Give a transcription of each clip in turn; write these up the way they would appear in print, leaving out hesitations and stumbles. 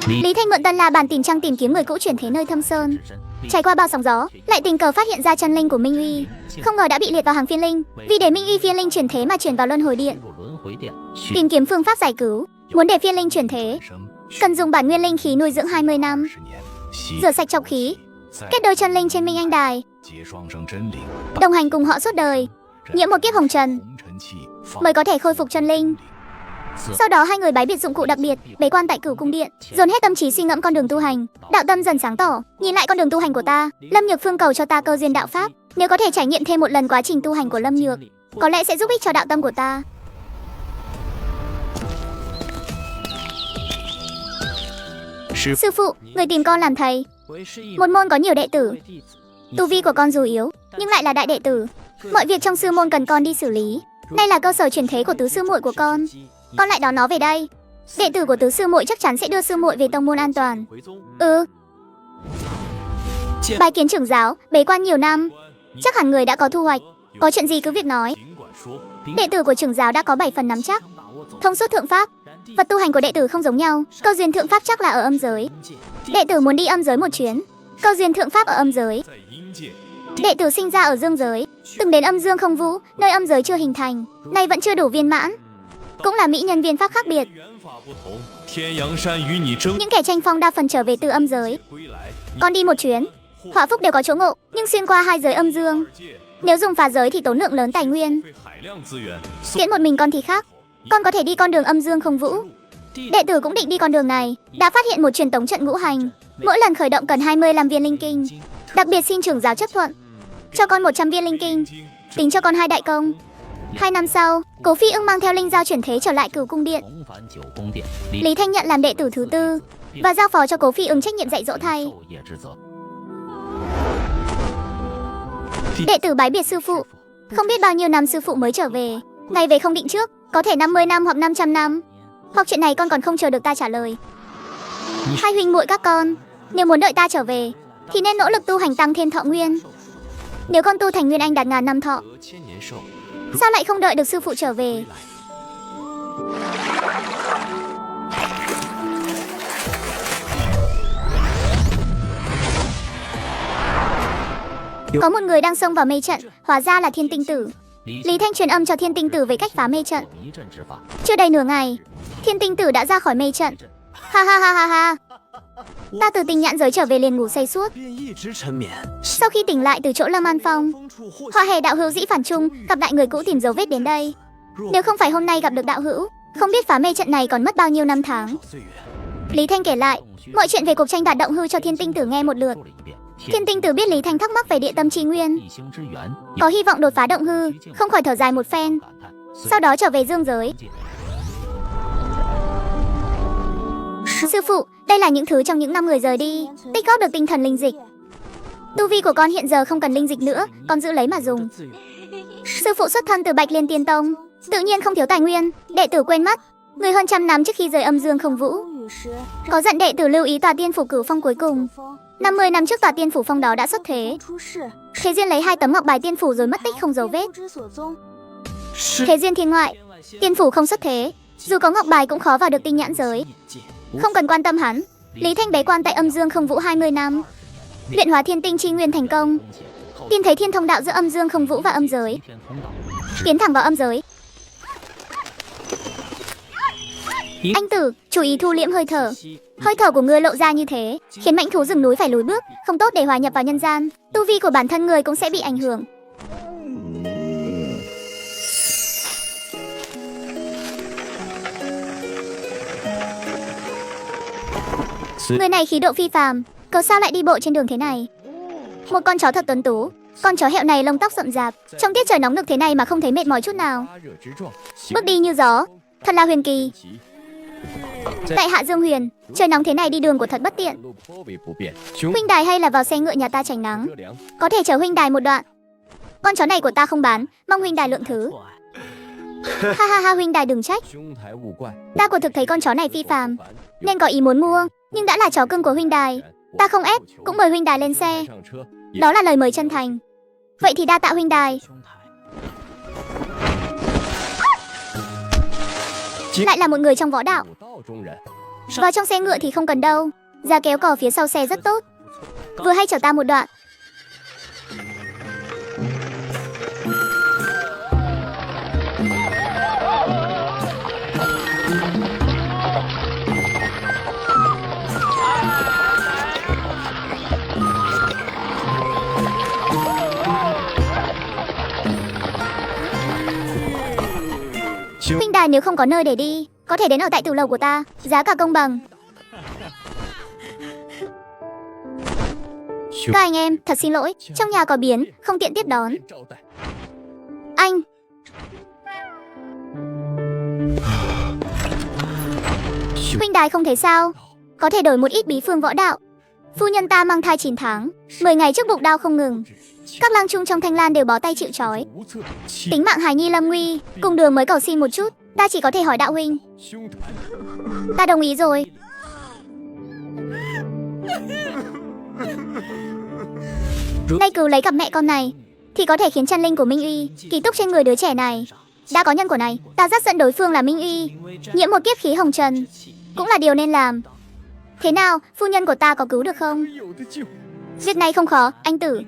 Lý Thanh mượn Tân La Bàn tìm trăng tìm kiếm người cũ chuyển thế nơi Thâm Sơn. Trải qua bao sóng gió, lại tình cờ phát hiện ra chân linh của Minh Uy. Không ngờ đã bị liệt vào hàng phiên linh, vì để Minh Uy phiên linh chuyển thế mà chuyển vào luân hồi điện. Tìm kiếm phương pháp giải cứu, muốn để phiên linh chuyển thế, cần dùng bản nguyên linh khí nuôi dưỡng 20 năm, rửa sạch trọng khí, kết đôi chân linh trên Minh Anh Đài, đồng hành cùng họ suốt đời, nhiễm một kiếp hồng trần, mới có thể khôi phục chân linh. Sau đó hai người bái biệt dụng cụ đặc biệt, bế quan tại Cửu Cung Điện, dồn hết tâm trí suy ngẫm con đường tu hành. Đạo tâm dần sáng tỏ, nhìn lại con đường tu hành của ta, Lâm Nhược Phương cầu cho ta cơ duyên đạo pháp. Nếu có thể trải nghiệm thêm một lần quá trình tu hành của Lâm Nhược, có lẽ sẽ giúp ích cho đạo tâm của ta. Sư phụ, người tìm con làm thầy. Một môn có nhiều đệ tử, tu vi của con dù yếu, nhưng lại là đại đệ tử. Mọi việc trong sư môn cần con đi xử lý. Nay là cơ sở chuyển thế của tứ sư muội của con lại đón nó về đây. Đệ tử của tứ sư muội chắc chắn sẽ đưa sư muội về tông môn an toàn. Bái kiến trưởng giáo, bế quan nhiều năm, chắc hẳn người đã có thu hoạch. Có chuyện gì cứ việc nói. Đệ tử của trưởng giáo đã có 7 phần nắm chắc, thông suốt thượng pháp. Vật tu hành của đệ tử không giống nhau, cơ duyên thượng pháp chắc là ở âm giới. Đệ tử muốn đi âm giới một chuyến, cơ duyên thượng pháp ở âm giới. Đệ tử sinh ra ở dương giới, từng đến âm dương không vũ, nơi âm giới chưa hình thành, nay vẫn chưa đủ viên mãn, cũng là mỹ nhân viên pháp khác biệt. Những kẻ tranh phong đa phần trở về từ âm giới. Con đi một chuyến, họa phúc đều có chỗ ngộ, nhưng xuyên qua hai giới âm dương, nếu dùng phá giới thì tốn lượng lớn tài nguyên. Tiễn một mình con thì khác, con có thể đi con đường âm dương không vũ. Đệ tử cũng định đi con đường này, đã phát hiện một truyền tống trận ngũ hành, mỗi lần khởi động cần 25 viên linh kinh. Đặc biệt xin trưởng giáo chấp thuận, cho con 100 viên linh kinh, tính cho con 2 đại công. 2 năm sau, Cố Phi Ưng mang theo linh dao chuyển thế trở lại Cửu Cung Điện. Lý Thanh nhận làm đệ tử thứ 4 và giao phó cho Cố Phi Ưng trách nhiệm dạy dỗ thay. Đệ tử bái biệt sư phụ, không biết bao nhiêu năm sư phụ mới trở về. Ngày về không định trước, có thể 50 năm hoặc 500 năm, hoặc chuyện này con còn không chờ được ta trả lời. Hai huynh muội các con, nếu muốn đợi ta trở về thì nên nỗ lực tu hành tăng thêm thọ nguyên. Nếu con tu thành nguyên anh đạt ngàn năm thọ, sao lại không đợi được sư phụ trở về? Có một người đang xông vào mê trận, hóa ra là Thiên Tinh Tử. Lý Thanh truyền âm cho Thiên Tinh Tử về cách phá mê trận. Chưa đầy nửa ngày, Thiên Tinh Tử đã ra khỏi mê trận. Ha ha ha ha ha. Ta từ Tinh Nhãn giới trở về liền ngủ say suốt. Sau khi tỉnh lại từ chỗ Lâm An Phong, Hoa Hề đạo hữu Dĩ Phản Trung gặp lại người cũ tìm dấu vết đến đây. Nếu không phải hôm nay gặp được đạo hữu, không biết phá mê trận này còn mất bao nhiêu năm tháng. Lý Thanh kể lại mọi chuyện về cuộc tranh đoạt động hư cho Thiên Tinh Tử nghe một lượt. Thiên Tinh Tử biết Lý Thanh thắc mắc về địa tâm chi nguyên, có hy vọng đột phá động hư, không khỏi thở dài một phen. Sau đó trở về dương giới. Sư phụ, đây là những thứ trong những năm người rời đi, tích góp được tinh thần linh dịch. Tu vi của con hiện giờ không cần linh dịch nữa, con giữ lấy mà dùng. Sư phụ xuất thân từ Bạch Liên Tiên Tông, tự nhiên không thiếu tài nguyên, đệ tử quên mất. Người hơn trăm năm trước khi rời âm dương không vũ, có dặn đệ tử lưu ý tòa tiên phủ Cửu Phong cuối cùng. 50 năm trước tòa tiên phủ Phong đó đã xuất thế. Thế Duyên lấy 2 tấm ngọc bài tiên phủ rồi mất tích không dấu vết. Thế Duyên thiên ngoại, tiên phủ không xuất thế, dù có ngọc bài cũng khó vào được Tinh Nhãn giới. Không cần quan tâm hắn, Lý Thanh bế quan tại âm dương không vũ 20 năm, luyện hóa thiên tinh chi nguyên thành công, tìm thấy thiên thông đạo giữa âm dương không vũ và âm giới, tiến thẳng vào âm giới. Anh Tử, chú ý thu liễm hơi thở. Hơi thở của ngươi lộ ra như thế, khiến mãnh thú rừng núi phải lùi bước, không tốt để hòa nhập vào nhân gian. Tu vi của bản thân người cũng sẽ bị ảnh hưởng. Người này khí độ phi phàm, cớ sao lại đi bộ trên đường thế này? Một con chó thật tuấn tú, con chó hẹo này lông tóc rậm rạp, trong tiết trời nóng nực thế này mà không thấy mệt mỏi chút nào. Bước đi như gió, thật là huyền kỳ. Tại Hạ Dương Huyền, trời nóng thế này đi đường của thật bất tiện. Huynh đài hay là vào xe ngựa nhà ta tránh nắng, có thể chở huynh đài một đoạn. Con chó này của ta không bán, mong huynh đài lượng thứ. Ha ha ha, huynh đài đừng trách. Ta quả thực thấy con chó này phi phàm, nên có ý muốn mua, nhưng đã là chó cưng của huynh đài, ta không ép, cũng mời huynh đài lên xe. Đó là lời mời chân thành. Vậy thì đa tạ huynh đài. Lại là một người trong võ đạo. Vào trong xe ngựa thì không cần đâu. Giá kéo cò phía sau xe rất tốt. Vừa hay chở ta một đoạn. Huynh đài nếu không có nơi để đi, có thể đến ở tại tử lầu của ta, giá cả công bằng. Các anh em, thật xin lỗi, trong nhà có biến, không tiện tiếp đón. Anh. Huynh đài không thấy sao? Có thể đổi một ít bí phương võ đạo. Phu nhân ta mang thai 9 tháng, 10 ngày trước bụng đau không ngừng. Các lang trung trong Thanh Lan đều bó tay chịu trói. Tính mạng hài nhi lâm nguy, cùng đường mới cầu xin một chút. Ta chỉ có thể hỏi đạo huynh. Ta đồng ý rồi. Nay cứu lấy cặp mẹ con này thì có thể khiến chân linh của Minh Uy ký túc trên người đứa trẻ này. Đã có nhân của này, ta dắt dẫn đối phương là Minh Uy nhiễm một kiếp khí hồng trần, cũng là điều nên làm. Thế nào, phu nhân của ta có cứu được không? Việc này không khó, anh Tử.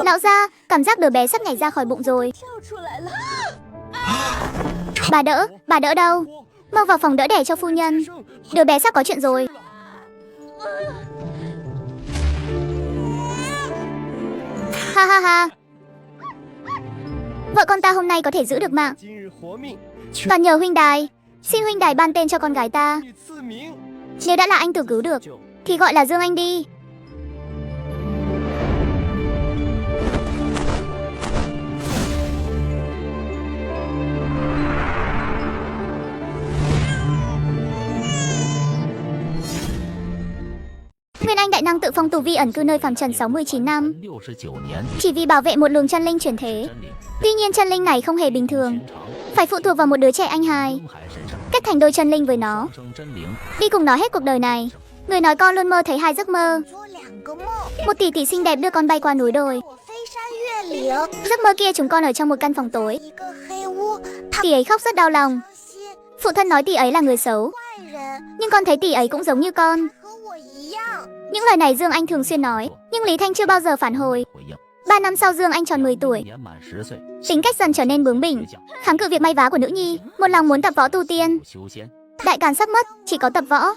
Lão gia, cảm giác đứa bé sắp nhảy ra khỏi bụng rồi. Bà đỡ đâu? Mau vào phòng đỡ đẻ cho phu nhân. Đứa bé sắp có chuyện rồi. Ha ha ha. Vợ con ta hôm nay có thể giữ được mạng, toàn nhờ huynh đài. Xin huynh đài ban tên cho con gái ta. Nếu đã là anh Tử cứu được thì gọi là Dương Anh đi. Nguyên Anh đại năng tự phong tu vi ẩn cư nơi phàm trần 69 năm, chỉ vì bảo vệ một luồng chân linh chuyển thế. Tuy nhiên chân linh này không hề bình thường, phải phụ thuộc vào một đứa trẻ anh hài, kết thành đôi chân linh với nó, đi cùng nó hết cuộc đời này. Người nói con luôn mơ thấy 2 giấc mơ. Một tỷ tỷ xinh đẹp đưa con bay qua núi đồi. Giấc mơ kia chúng con ở trong một căn phòng tối. Tỷ ấy khóc rất đau lòng. Phụ thân nói tỷ ấy là người xấu, nhưng con thấy tỷ ấy cũng giống như con. Những lời này Dương Anh thường xuyên nói, nhưng Lý Thanh chưa bao giờ phản hồi. 3 năm sau Dương Anh tròn 10 tuổi, tính cách dần trở nên bướng bỉnh, kháng cự việc may vá của nữ nhi, một lòng muốn tập võ tu tiên. Đại càn sắp mất, chỉ có tập võ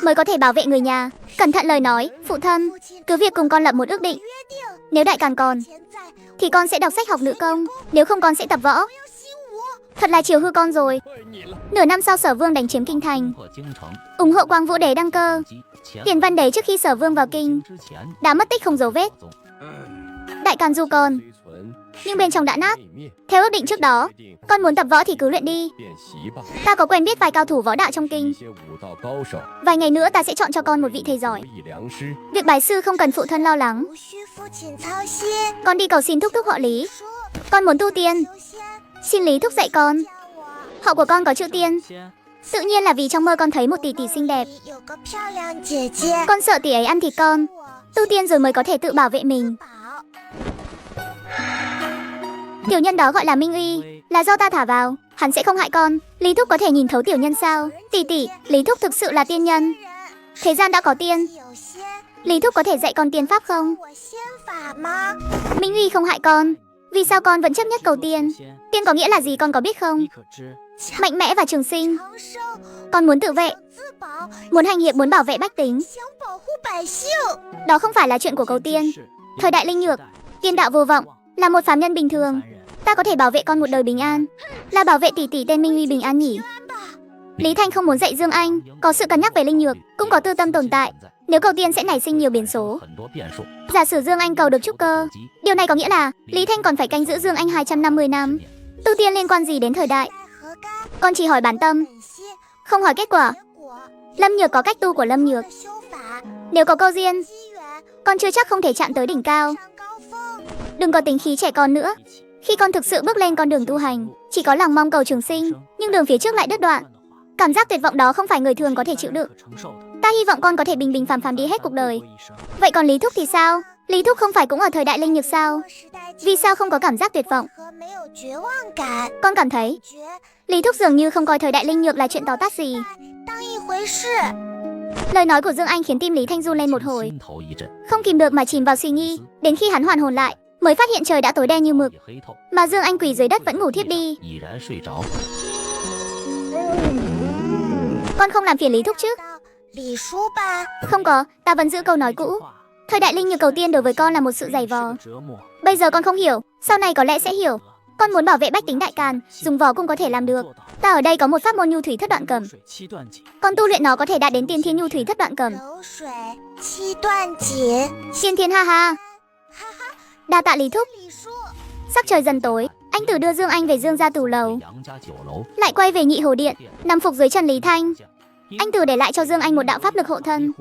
mới có thể bảo vệ người nhà. Cẩn thận lời nói, phụ thân, cứ việc cùng con lập một ước định. Nếu đại càn còn thì con sẽ đọc sách học nữ công, nếu không con sẽ tập võ. Thật là chiều hư con rồi. Nửa năm sau Sở Vương đánh chiếm kinh thành, ủng hộ Quang Vũ Đế đăng cơ. Tiền Văn Đế trước khi Sở Vương vào kinh đã mất tích không dấu vết. Đại càn dù còn, nhưng bên trong đã nát. Theo ước định trước đó, con muốn tập võ thì cứ luyện đi. Ta có quen biết vài cao thủ võ đạo trong kinh. Vài ngày nữa ta sẽ chọn cho con một vị thầy giỏi. Việc bái sư không cần phụ thân lo lắng. Con đi cầu xin thúc thúc họ Lý. Con muốn tu tiên, xin Lý thúc dạy con. Họ của con có chữ tiên. Tự nhiên là vì trong mơ con thấy một tỷ tỷ xinh đẹp. Con sợ tỷ ấy ăn thịt con. Tu tiên rồi mới có thể tự bảo vệ mình. Tiểu nhân đó gọi là Minh Uy, là do ta thả vào, hắn sẽ không hại con. Lý thúc có thể nhìn thấu tiểu nhân sao? Tỷ tỷ, Lý thúc thực sự là tiên nhân. Thế gian đã có tiên, Lý thúc có thể dạy con tiên pháp không? Minh Uy không hại con, vì sao con vẫn chấp nhất cầu tiên? Tiên có nghĩa là gì con có biết không? Mạnh mẽ và trường sinh. Con muốn tự vệ, muốn hành hiệp, muốn bảo vệ bách tính. Đó không phải là chuyện của cầu tiên. Thời đại linh nhược, tiên đạo vô vọng, là một phàm nhân bình thường. Ta có thể bảo vệ con một đời bình an, là bảo vệ tỷ tỷ tên Minh Uy bình an nhỉ? Lý Thanh không muốn dạy Dương Anh, có sự cân nhắc về linh nhược, cũng có tư tâm tồn tại. Nếu cầu tiên sẽ nảy sinh nhiều biến số. Giả sử Dương Anh cầu được trúc cơ, điều này có nghĩa là Lý Thanh còn phải canh giữ Dương Anh 250 năm. Tu tiên liên quan gì đến thời đại? Con chỉ hỏi bản tâm, không hỏi kết quả. Lâm Nhược có cách tu của Lâm Nhược. Nếu có câu duyên, con chưa chắc không thể chạm tới đỉnh cao. Đừng có tính khí trẻ con nữa. Khi con thực sự bước lên con đường tu hành, chỉ có lòng mong cầu trường sinh, nhưng đường phía trước lại đứt đoạn. Cảm giác tuyệt vọng đó không phải người thường có thể chịu đựng. Ta hy vọng con có thể bình bình phàm phàm đi hết cuộc đời. Vậy còn Lý thúc thì sao? Lý Thúc không phải cũng ở thời đại linh nhược sao? Vì sao không có cảm giác tuyệt vọng? Con cảm thấy Lý Thúc dường như không coi thời đại linh nhược là chuyện to tát gì. Lời nói của Dương Anh khiến tim Lý Thanh run lên một hồi, không kìm được mà chìm vào suy nghĩ. Đến khi hắn hoàn hồn lại, mới phát hiện trời đã tối đen như mực, mà Dương Anh quỳ dưới đất vẫn ngủ thiếp đi. Con không làm phiền Lý Thúc chứ? Không có, ta vẫn giữ câu nói cũ. Thời đại linh nhược cầu tiên đối với con là một sự giày vò. Bây giờ con không hiểu, sau này có lẽ sẽ hiểu. Con muốn bảo vệ bách tính Đại Càn, dùng võ cũng có thể làm được. Ta ở đây có một pháp môn nhu thủy thất đoạn cầm. Con tu luyện nó có thể đạt đến tiên thiên nhu thủy thất đoạn cầm. Tiên thiên ha ha. Đa tạ Lý Thúc. Sắc trời dần tối, anh Tử đưa Dương Anh về Dương gia tù lầu, lại quay về Nhị Hồ Điện, nằm phục dưới chân Lý Thanh. Anh Tử để lại cho Dương Anh một đạo pháp lực hộ thân.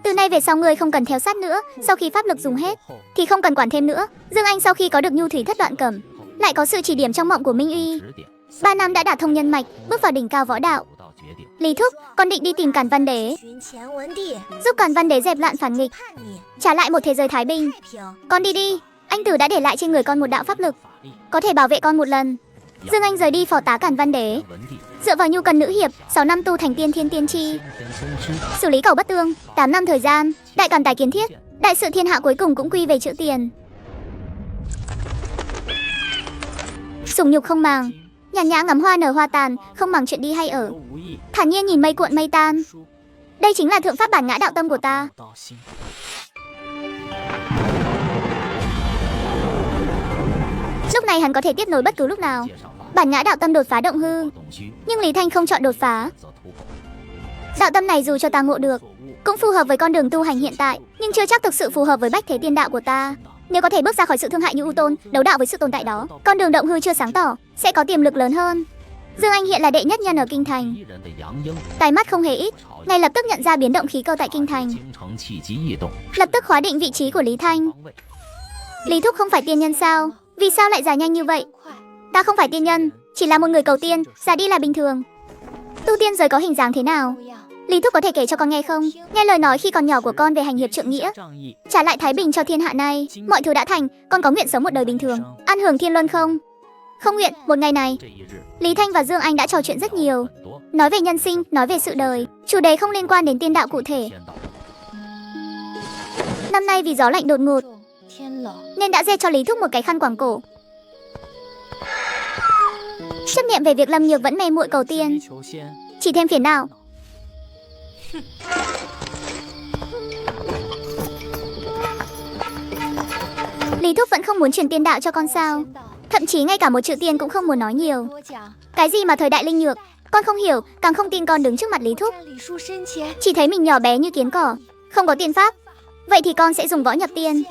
Từ nay về sau ngươi không cần theo sát nữa, sau khi pháp lực dùng hết thì không cần quản thêm nữa. Dương Anh sau khi có được nhu thủy thất đoạn cầm, lại có sự chỉ điểm trong mộng của Minh Uy, 3 năm đã đả thông nhân mạch, bước vào đỉnh cao võ đạo. Lý Thúc, con định đi tìm Càn Văn Đế, giúp Càn Văn Đế dẹp loạn phản nghịch, trả lại một thế giới thái bình. Con đi đi, anh Tử đã để lại trên người con một đạo pháp lực, có thể bảo vệ con một lần. Dương Anh rời đi phò tá Càn Văn Đế, dựa vào nhu cần nữ hiệp, 6 năm tu thành tiên thiên tiên tri, xử lý cầu bất tương, 8 năm thời gian, đại càn tài kiến thiết, đại sự thiên hạ cuối cùng cũng quy về chữ tiền. Sủng nhục không màng, nhàn nhã ngắm hoa nở hoa tàn, không màng chuyện đi hay ở, thản nhiên nhìn mây cuộn mây tan. Đây chính là thượng pháp bản ngã đạo tâm của ta. Lúc này hắn có thể tiếp nối bất cứ lúc nào. Bản ngã đạo tâm đột phá động hư, nhưng Lý Thanh không chọn đột phá. Đạo tâm này dù cho ta ngộ được, cũng phù hợp với con đường tu hành hiện tại, nhưng chưa chắc thực sự phù hợp với bách thế tiên đạo của ta. Nếu có thể bước ra khỏi sự thương hại như U Tôn, đấu đạo với sự tồn tại đó, con đường động hư chưa sáng tỏ, sẽ có tiềm lực lớn hơn. Dương Anh hiện là đệ nhất nhân ở kinh thành, tài mắt không hề ít, ngay lập tức nhận ra biến động khí cơ tại kinh thành, lập tức khóa định vị trí của Lý Thanh. Lý Thúc không phải tiên nhân sao? Vì sao lại già nhanh như vậy? Ta không phải tiên nhân, chỉ là một người cầu tiên, già đi là bình thường. Tu tiên giới có hình dáng thế nào? Lý Thúc có thể kể cho con nghe không? Nghe lời nói khi còn nhỏ của con về hành hiệp trượng nghĩa, trả lại thái bình cho thiên hạ này. Mọi thứ đã thành, con có nguyện sống một đời bình thường, an hưởng thiên luân không? Không nguyện. Một ngày này, Lý Thanh và Dương Anh đã trò chuyện rất nhiều, nói về nhân sinh, nói về sự đời, chủ đề không liên quan đến tiên đạo cụ thể. Năm nay vì gió lạnh đột ngột nên đã gieo cho Lý Thúc một cái khăn quàng cổ. Chấp niệm về việc Lâm Nhược vẫn mê muội cầu tiên, chỉ thêm phiền não. Lý Thúc vẫn không muốn truyền tiên đạo cho con sao? Thậm chí ngay cả một chữ tiên cũng không muốn nói nhiều. Cái gì mà thời đại linh nhược, con không hiểu, càng không tin con đứng trước mặt Lý Thúc. Chỉ thấy mình nhỏ bé như kiến cỏ, không có tiên pháp. Vậy thì con sẽ dùng võ nhập tiên.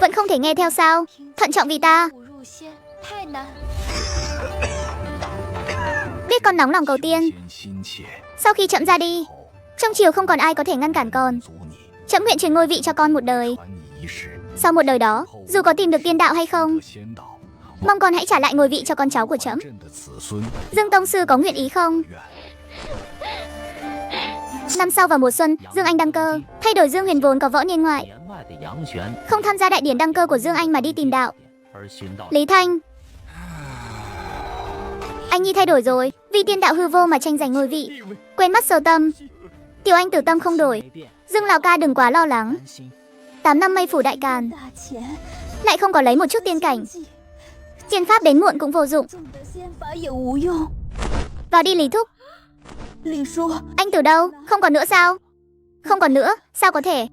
Vẫn không thể nghe theo sao? Thận trọng vì ta. Biết con nóng lòng cầu tiên. Sau khi Trẫm ra đi, trong triều không còn ai có thể ngăn cản con. Trẫm nguyện truyền ngôi vị cho con một đời. Sau một đời đó, dù có tìm được tiên đạo hay không, mong con hãy trả lại ngôi vị cho con cháu của Trẫm. Dương Tông Sư có nguyện ý không? Năm sau vào mùa xuân, Dương Anh đăng cơ, thay đổi Dương Huyền vốn có võ niên ngoại, không tham gia đại điển đăng cơ của Dương Anh mà đi tìm đạo. Lý Thanh, anh Nhi thay đổi rồi, vì tiên đạo hư vô mà tranh giành ngôi vị, quên mất sơ tâm. Tiểu Anh tử tâm không đổi, Dương lão ca đừng quá lo lắng. 8 năm mây phủ Đại Càn, lại không có lấy một chút tiên cảnh, tiên pháp đến muộn cũng vô dụng. Vào đi Lý Thúc. Anh Tử đâu? Không còn nữa sao? Không còn nữa, sao có thể?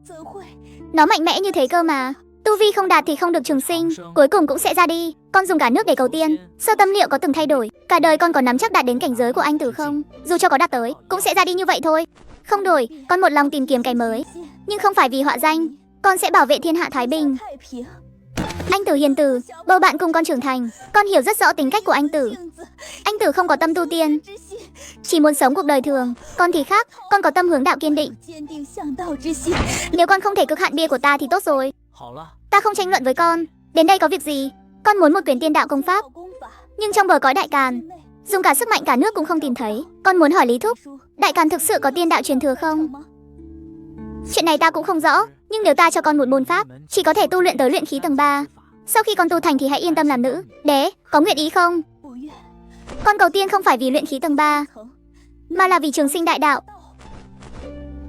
Nó mạnh mẽ như thế cơ mà. Tu vi không đạt thì không được trường sinh, cuối cùng cũng sẽ ra đi. Con dùng cả nước để cầu tiên. Sơ tâm liệu có từng thay đổi? Cả đời con có nắm chắc đạt đến cảnh giới của anh Tử không? Dù cho có đạt tới, cũng sẽ ra đi như vậy thôi. Không đổi, con một lòng tìm kiếm cái mới, nhưng không phải vì họa danh. Con sẽ bảo vệ thiên hạ thái bình. Anh Tử hiền từ, bầu bạn cùng con trưởng thành. Con hiểu rất rõ tính cách của anh Tử. Anh Tử không có tâm tu tiên, chỉ muốn sống cuộc đời thường. Con thì khác, con có tâm hướng đạo kiên định. Nếu con không thể cực hạn bia của ta thì tốt rồi. Ta không tranh luận với con. Đến đây có việc gì? Con muốn một quyển tiên đạo công pháp, nhưng trong bờ cõi Đại Càn, dùng cả sức mạnh cả nước cũng không tìm thấy. Con muốn hỏi Lý Thúc, Đại Càn thực sự có tiên đạo truyền thừa không? Chuyện này ta cũng không rõ, nhưng nếu ta cho con một môn pháp, chỉ có thể tu luyện tới luyện khí tầng 3. Sau khi con tu thành thì hãy yên tâm làm nữ. Đế, có nguyện ý không? Con cầu tiên không phải vì luyện khí tầng 3, mà là vì trường sinh đại đạo.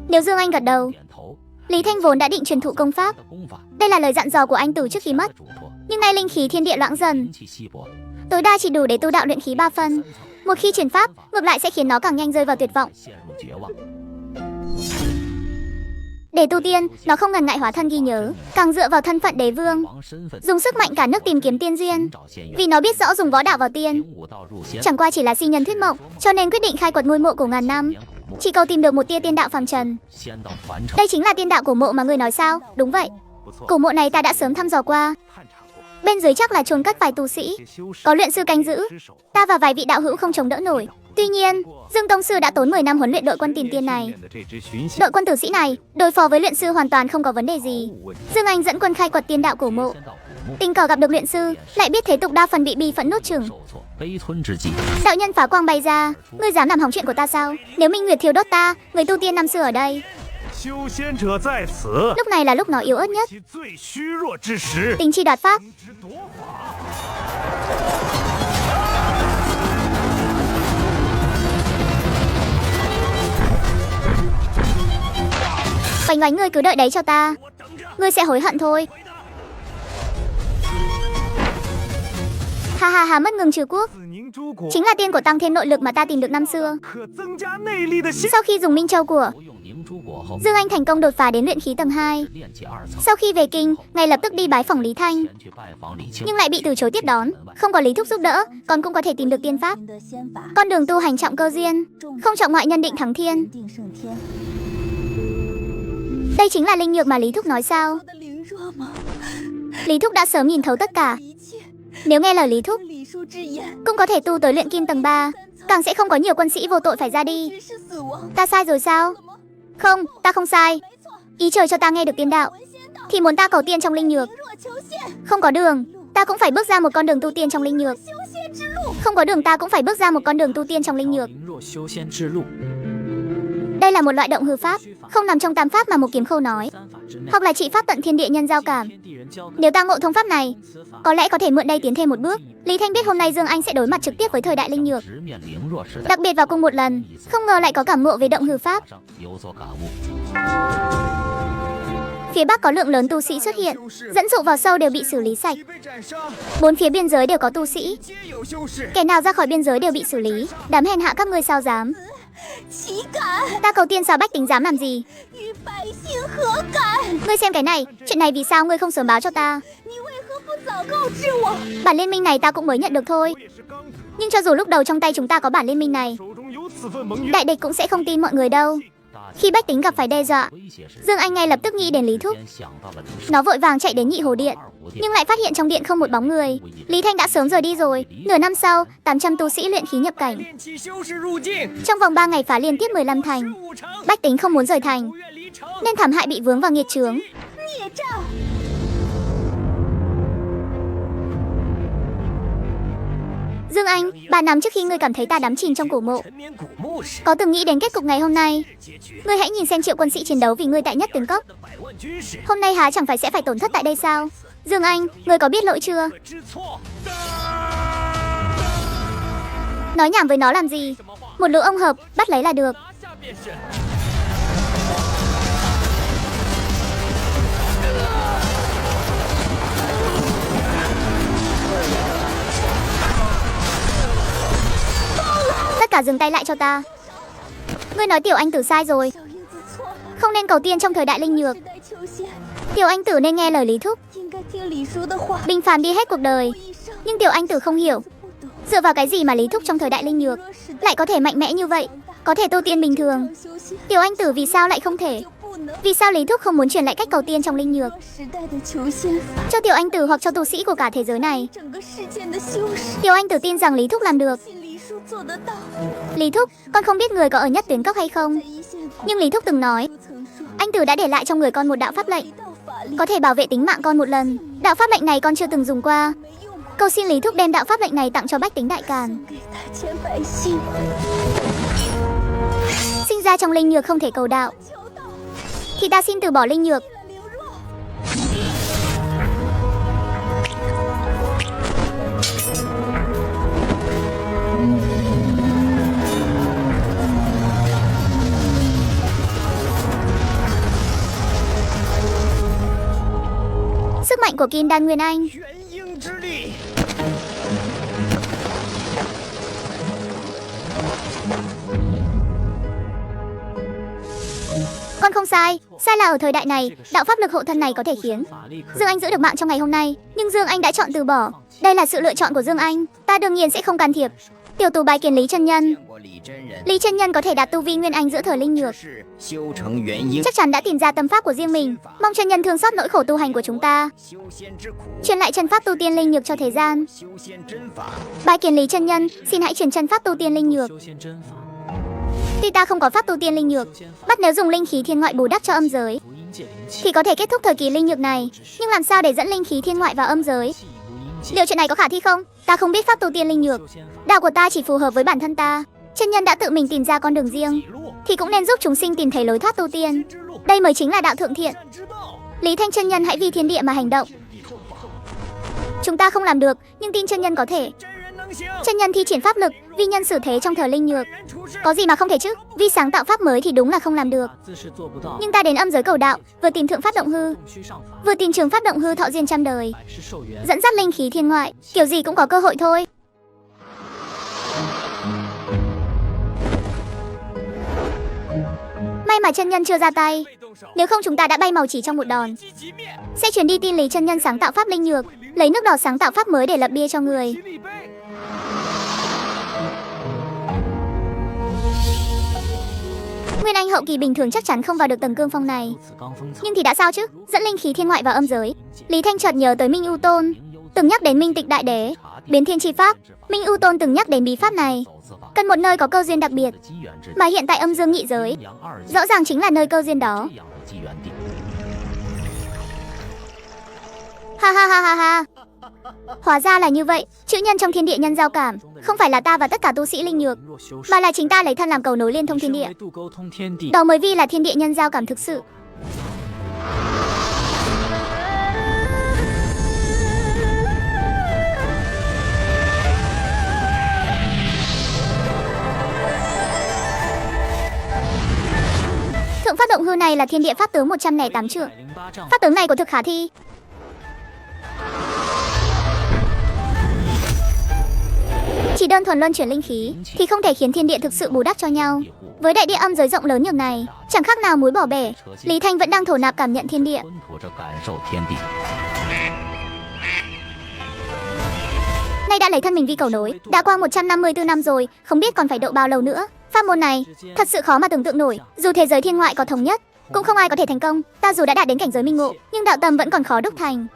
Nếu Dương Anh gật đầu, Lý Thanh vốn đã định truyền thụ công pháp. Đây là lời dặn dò của anh Tử trước khi mất. Nhưng nay linh khí thiên địa loãng dần, tối đa chỉ đủ để tu đạo luyện khí 3 phân. Một khi truyền pháp, ngược lại sẽ khiến nó càng nhanh rơi vào tuyệt vọng. Để tu tiên, nó không ngần ngại hóa thân ghi nhớ, càng dựa vào thân phận đế vương, dùng sức mạnh cả nước tìm kiếm tiên duyên. Vì nó biết rõ dùng võ đạo vào tiên chẳng qua chỉ là si nhân thuyết mộng, cho nên quyết định khai quật ngôi mộ cổ ngàn năm, chỉ cầu tìm được một tia tiên đạo phàm trần. Đây chính là tiên đạo cổ mộ mà ngươi nói sao? Đúng vậy, cổ mộ này ta đã sớm thăm dò qua. Bên dưới chắc là chôn cất vài tu sĩ, có luyện sư canh giữ. Ta và vài vị đạo hữu không chống đỡ nổi. Tuy nhiên, Dương Tông Sư đã tốn 10 năm huấn luyện đội quân tìm tiên này. Đội quân tử sĩ này đối phó với luyện sư hoàn toàn không có vấn đề gì. Dương Anh dẫn quân khai quật tiên đạo cổ mộ, tình cờ gặp được luyện sư, lại biết thế tục đa phần bị bi phẫn nuốt chửng. Đạo nhân phá quang bay ra, ngươi dám làm hỏng chuyện của ta sao? Nếu Minh Nguyệt thiêu đốt ta, người tu tiên năm xưa ở đây. Lúc này là lúc nó yếu ớt nhất, tính chi đoạt pháp. Oánh oánh, ngươi cứ đợi đấy cho ta, ngươi sẽ hối hận thôi. Ha ha ha, mất ngừng trừ quốc chính là tiên của tăng thêm nội lực mà ta tìm được năm xưa. Sau khi dùng Minh Châu của Dương Anh thành công đột phá đến luyện khí tầng 2. Sau khi về kinh, ngay lập tức đi bái phỏng Lý Thanh, nhưng lại bị từ chối tiếp đón. Không có Lý Thúc giúp đỡ, con cũng có thể tìm được tiên pháp. Con đường tu hành trọng cơ duyên, không trọng ngoại nhân định thắng thiên. Đây chính là linh nhược mà Lý Thúc nói sao? Lý Thúc đã sớm nhìn thấu tất cả. Nếu nghe lời Lý Thúc, cũng có thể tu tới luyện kim tầng 3, càng sẽ không có nhiều quân sĩ vô tội phải ra đi. Ta sai rồi sao? Không, ta không sai. Ý trời cho ta nghe được tiên đạo, thì muốn ta cầu tiên trong linh nhược. Không có đường, ta cũng phải bước ra một con đường tu tiên trong linh nhược. Không có đường, ta cũng phải bước ra một con đường tu tiên trong linh nhược. Đây là một loại động hư pháp, không nằm trong tam pháp mà một kiếm khâu nói, hoặc là trị pháp tận thiên địa nhân giao cảm. Nếu ta ngộ thông pháp này, có lẽ có thể mượn đây tiến thêm một bước. Lý Thanh biết hôm nay Dương Anh sẽ đối mặt trực tiếp với thời đại linh nhược, đặc biệt vào cung một lần, không ngờ lại có cảm ngộ về động hư pháp. Phía Bắc có lượng lớn tu sĩ xuất hiện, dẫn dụ vào sâu đều bị xử lý sạch. 4 phía biên giới đều có tu sĩ, kẻ nào ra khỏi biên giới đều bị xử lý. Đám hèn hạ các ngươi sao dám? Ta cầu tiên sao bách tính dám làm gì? Ngươi xem cái này, chuyện này vì sao ngươi không sớm báo cho ta? Bản liên minh này ta cũng mới nhận được thôi. Nhưng cho dù lúc đầu trong tay chúng ta có bản liên minh này, đại địch cũng sẽ không tin mọi người đâu. Khi bách tính gặp phải đe dọa, Dương Anh ngay lập tức nghĩ đến Lý Thúc. Nó vội vàng chạy đến Nhị Hồ Điện, nhưng lại phát hiện trong điện không một bóng người. Lý Thanh đã sớm rời đi rồi. Nửa năm sau, 800 tu sĩ luyện khí nhập cảnh. Trong vòng 3 ngày phá liên tiếp 15 thành. Bách tính không muốn rời thành, nên thảm hại bị vướng vào nghiệt chướng. Dương Anh, 3 năm trước khi ngươi cảm thấy ta đắm chìm trong cổ mộ, có từng nghĩ đến kết cục ngày hôm nay? Ngươi hãy nhìn xem triệu quân sĩ chiến đấu vì ngươi tại Nhất Tướng Cốc, hôm nay há chẳng phải sẽ phải tổn thất tại đây sao? Dương Anh, ngươi có biết lỗi chưa? Nói nhảm với nó làm gì? Một lũ ông hợp, bắt lấy là được. Tất cả dừng tay lại cho ta. Ngươi nói Tiểu Anh Tử sai rồi, không nên cầu tiên trong thời đại linh nhược. Tiểu Anh Tử nên nghe lời Lý Thúc, bình phàm đi hết cuộc đời. Nhưng Tiểu Anh Tử không hiểu, dựa vào cái gì mà Lý Thúc trong thời đại linh nhược lại có thể mạnh mẽ như vậy, có thể tu tiên bình thường. Tiểu Anh Tử vì sao lại không thể? Vì sao Lý Thúc không muốn truyền lại cách cầu tiên trong linh nhược cho Tiểu Anh Tử hoặc cho tu sĩ của cả thế giới này? Tiểu Anh Tử tin rằng Lý Thúc làm được. Lý Thúc, con không biết người có ở Nhất Tuyến Cốc hay không, nhưng Lý Thúc từng nói anh Tử đã để lại trong người con một đạo pháp lệnh, có thể bảo vệ tính mạng con một lần. Đạo pháp lệnh này con chưa từng dùng qua, Cầu xin Lý Thúc đem đạo pháp lệnh này tặng cho bách tính Đại Càn. Sinh ra trong linh nhược không thể cầu đạo, thì ta xin từ bỏ linh nhược. Sức mạnh của Kim Đan Nguyên Anh. Con không sai, sai là ở thời đại này, đạo pháp lực hộ thân này có thể khiến Dương Anh giữ được mạng trong ngày hôm nay, nhưng Dương Anh đã chọn từ bỏ. Đây là sự lựa chọn của Dương Anh, ta đương nhiên sẽ không can thiệp. Tiểu tù bái kiến Lý chân nhân. Lý chân nhân có thể đạt tu vi Nguyên Anh giữa thời linh nhược, chắc chắn đã tìm ra tâm pháp của riêng mình. Mong chân nhân thương xót nỗi khổ tu hành của chúng ta, truyền lại chân pháp tu tiên linh nhược cho thế gian. Bái kiến Lý chân nhân, xin hãy truyền chân pháp tu tiên linh nhược. Tuy ta không có pháp tu tiên linh nhược, bắt nếu dùng linh khí thiên ngoại bù đắp cho âm giới thì có thể kết thúc thời kỳ linh nhược này, nhưng làm sao để dẫn linh khí thiên ngoại vào âm giới? Liệu chuyện này có khả thi không? Ta không biết pháp tu tiên linh nhược, đạo của ta chỉ phù hợp với bản thân ta. Chân nhân đã tự mình tìm ra con đường riêng thì cũng nên giúp chúng sinh tìm thấy lối thoát tu tiên. Đây mới chính là đạo thượng thiện. Lý Thanh chân nhân hãy vì thiên địa mà hành động. Chúng ta không làm được, nhưng tin chân nhân có thể. Chân nhân thi triển pháp lực, vi nhân xử thế trong thời linh nhược, có gì mà không thể chứ? Vi sáng tạo pháp mới thì đúng là không làm được. Nhưng ta đến âm giới cầu đạo, vừa tìm thượng pháp động hư, vừa tìm trường pháp động hư thọ duyên trăm đời, dẫn dắt linh khí thiên ngoại, kiểu gì cũng có cơ hội thôi. May mà chân nhân chưa ra tay, nếu không chúng ta đã bay màu chỉ trong một đòn. Sẽ truyền đi tin Lý chân nhân sáng tạo pháp linh nhược, lấy nước đỏ sáng tạo pháp mới để lập bia cho người. Nguyên Anh hậu kỳ bình thường chắc chắn không vào được tầng cương phong này, nhưng thì đã sao chứ? Dẫn linh khí thiên ngoại vào âm giới. Lý Thanh chợt nhớ tới Minh Ưu Tôn từng nhắc đến Minh Tịch Đại Đế, biến thiên chi pháp. Minh Ưu Tôn từng nhắc đến bí pháp này, cần một nơi có cơ duyên đặc biệt, mà hiện tại âm dương nhị giới rõ ràng chính là nơi cơ duyên đó. Ha ha ha ha ha. Hóa ra là như vậy, chữ nhân trong thiên địa nhân giao cảm, không phải là ta và tất cả tu sĩ linh nhược, mà là chính ta lấy thân làm cầu nối liên thông thiên địa. Đó mới vi là thiên địa nhân giao cảm thực sự. Thượng pháp động hư này là thiên địa pháp tướng 108 trượng. Pháp tướng này của thực khả thi. Chỉ đơn thuần luân chuyển linh khí thì không thể khiến thiên địa thực sự bù đắp cho nhau. Với đại địa âm giới rộng lớn nhường này, chẳng khác nào muối bỏ bể. Lý Thanh vẫn đang thổ nạp cảm nhận thiên địa. Nay đã lấy thân mình vi cầu nối, đã qua 154 năm rồi, không biết còn phải độ bao lâu nữa. Pháp môn này thật sự khó mà tưởng tượng nổi, dù thế giới thiên ngoại có thống nhất, cũng không ai có thể thành công. Ta dù đã đạt đến cảnh giới minh ngộ, nhưng đạo tâm vẫn còn khó đúc thành.